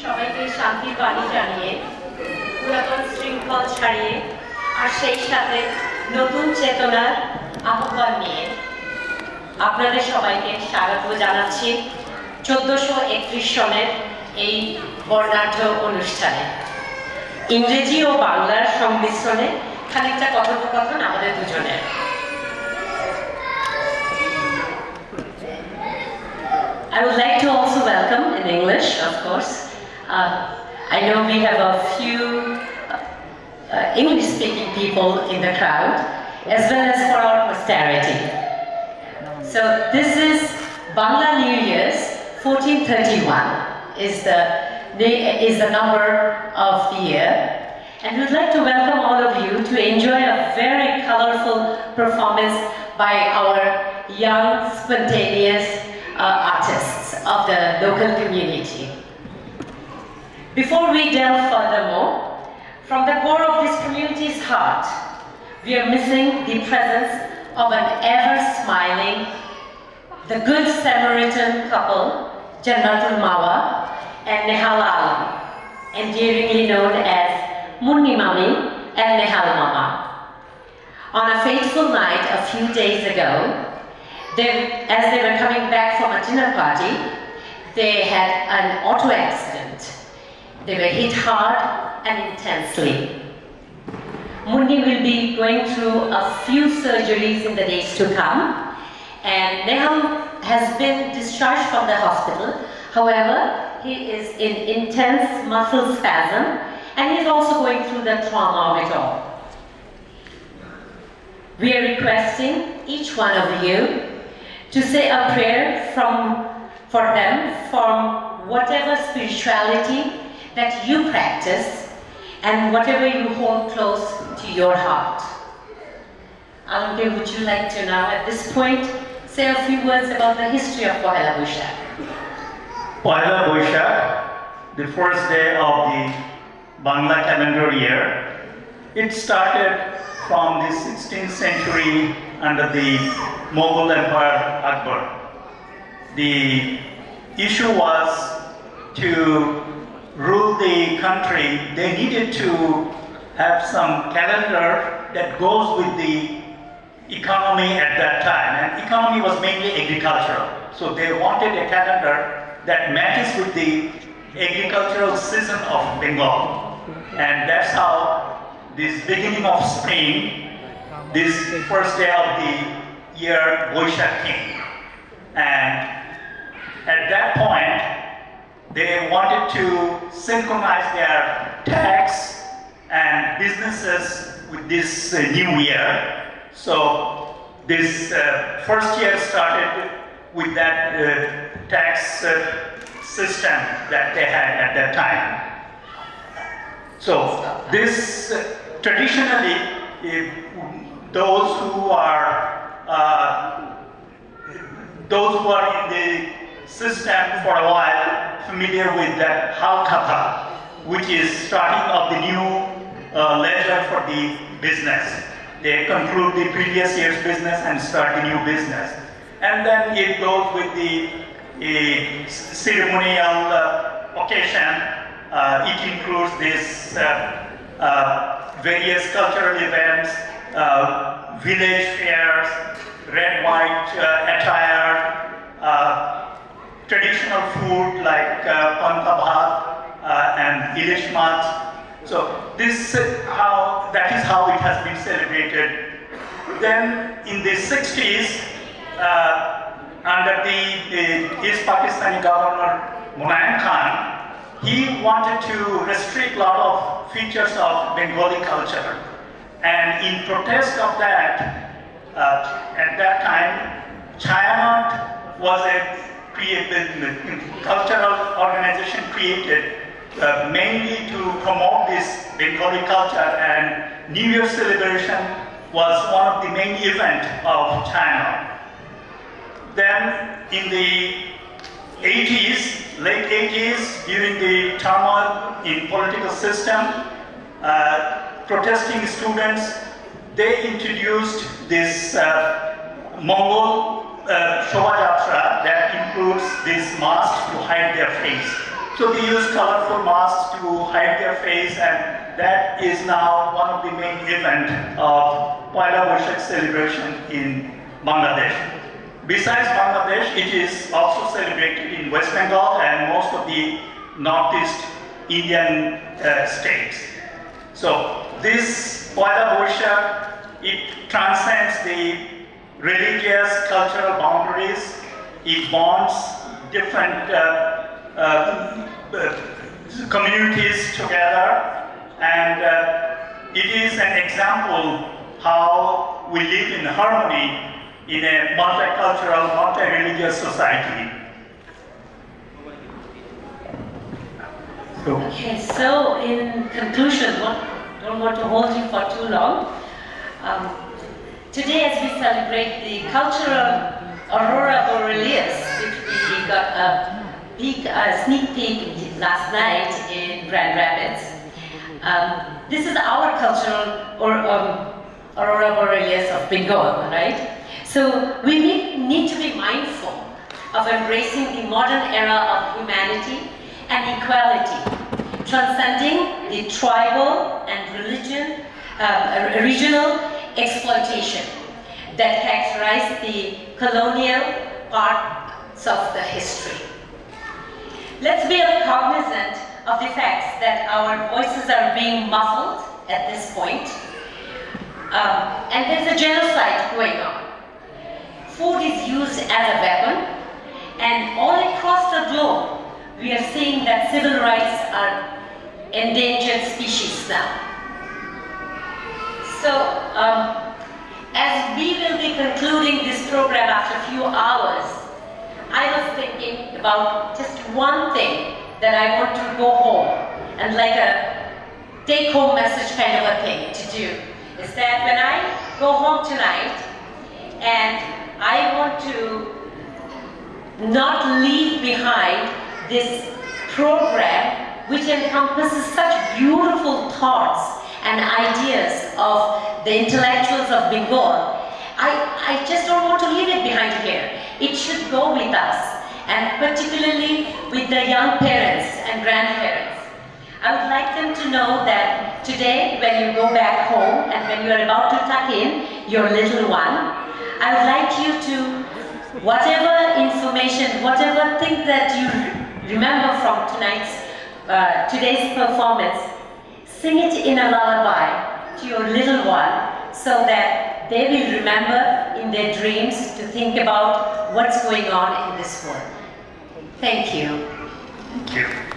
সবাইকে শান্তির বাণী জানিয়ে পুরাতন শৃঙ্খল ছাড়িয়ে আর সেই সাথে নতুন চেতনার আহ্বান নিয়ে আপনাদের সবাইকে স্বাগত জানাচ্ছি 1431 সনের এই বর্ণাঢ্য অনুষ্ঠানে। ইংরেজি ও বাংলার সংমিশ্রণে খানিকটা কথোপকথন আমাদের দুজনের। I would like to also welcome in English, of course. I know we have a few English-speaking people in the crowd, as well as for our posterity. So this is Bangla New Year's 1431 is the number of the year, and we'd like to welcome all of you to enjoy a very colorful performance by our young, spontaneous artists of the local community. Before we delve furthermore, from the core of this community's heart, we are missing the presence of an ever-smiling, the Good Samaritan couple, Jannatul Mawa and Nehal Alam, endearingly known as Munni Mami and Nehal Mama. On a fateful night a few days ago, as they were coming back from a dinner party, they had an auto accident. They were hit hard and intensely. Munni will be going through a few surgeries in the days to come, and Nehal has been discharged from the hospital. However, he is in intense muscle spasm, and he is also going through the trauma of it all. We are requesting each one of you to say a prayer for them from whatever spirituality that you practice and whatever you hold close to your heart. Alamgir, would you like to now at this point say a few words about the history of Pohela Boishakh? Pohela Boishakh, the first day of the Bangla calendar year, it started from the 16th century under the Mughal Emperor Akbar. The issue was to rule the country, they needed to have some calendar that goes with the economy at that time, and economy was mainly agricultural. So they wanted a calendar that matches with the agricultural season of Bengal. And that's how this beginning of spring, this first day of the year, Boishakh came. And at that point, they wanted to synchronize their tax and businesses with this new year. So this first year started with that tax system that they had at that time. So this traditionally, those who are in the system for a while familiar with that Halkatha, which is starting of the new ledger for the business. They conclude the previous year's business and start the new business. And then it goes with the ceremonial occasion. It includes this various cultural events, village fairs, red, white attire, traditional food like panta bhat and ilish mach. So that is how it has been celebrated. Then in the 60s, under the East Pakistani governor Mulayim Khan, he wanted to restrict a lot of features of Bengali culture. And in protest of that, at that time, Chayamat was a cultural organization created mainly to promote this Bengali culture, and New Year celebration was one of the main events of China. Then in the 80s, late 80s, during the turmoil in political system, protesting students, they introduced this Mongol Shobha Yatra that includes this mask to hide their face. So they use colorful masks to hide their face, and that is now one of the main events of Poila Boishakh celebration in Bangladesh. Besides Bangladesh, it is also celebrated in West Bengal and most of the northeast Indian states. So this Poila Boishakh, it transcends the religious, cultural boundaries. It bonds different communities together, and it is an example how we live in harmony in a multicultural, multi-religious society. Okay, so in conclusion, don't want to hold you for too long. Today, as we celebrate the cultural Aurora Borealis, which we got a sneak peek last night in Grand Rapids, this is our cultural Aurora Borealis of Bengal, right? So we need to be mindful of embracing the modern era of humanity and equality, transcending the tribal and regional exploitation that characterized the colonial parts of the history. Let's be cognizant of the facts that our voices are being muffled at this point, and there's a genocide going on. Food is used as a weapon, and all across the globe, we are seeing that civil rights are endangered species now. So, as we will be concluding this program after a few hours, I was thinking about just one thing that I want to go home and like a take-home message kind of a thing to do. Is that when I go home tonight and I want to not leave behind this program which encompasses such beautiful thoughts and ideas of the intellectuals of Bengal, I just don't want to leave it behind here. It should go with us, and particularly with the young parents and grandparents. I would like them to know that today, when you go back home and when you are about to tuck in your little one, I would like you to, whatever information, whatever thing that you remember from today's performance, sing it in a lullaby to your little one so that they will remember in their dreams to think about what's going on in this world. Thank you. Thank you.